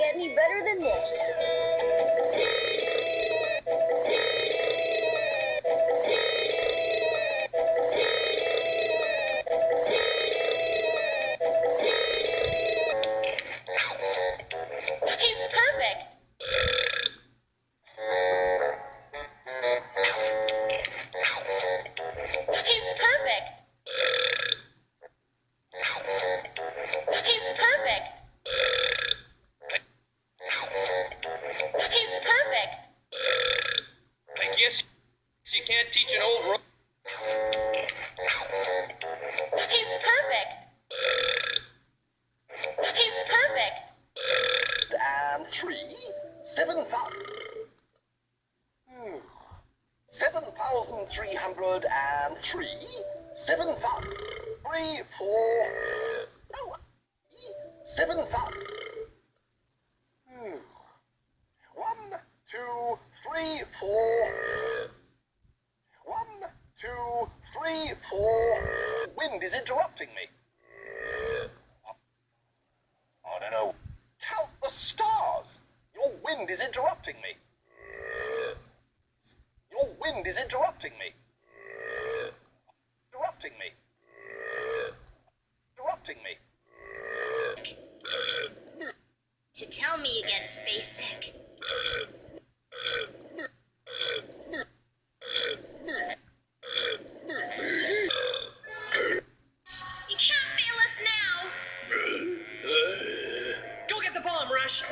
get any better than this. He's perfect. He's perfect. He's perfect. He's perfect. I guess you can't teach an old rope. He's perfect. He's perfect. And 3, 7,000. 7,303, 7,000. 3, 4. Oh, 7,000. 1, 2, 3, 4. 1, 2, 3, 4. Wind is interrupting me. I don't know. Count the stars. Your wind is interrupting me. Your wind is interrupting me. Interrupting me. Interrupting me. Should tell me you get space sick. You can't fail us now. Go get the bomb, Rush.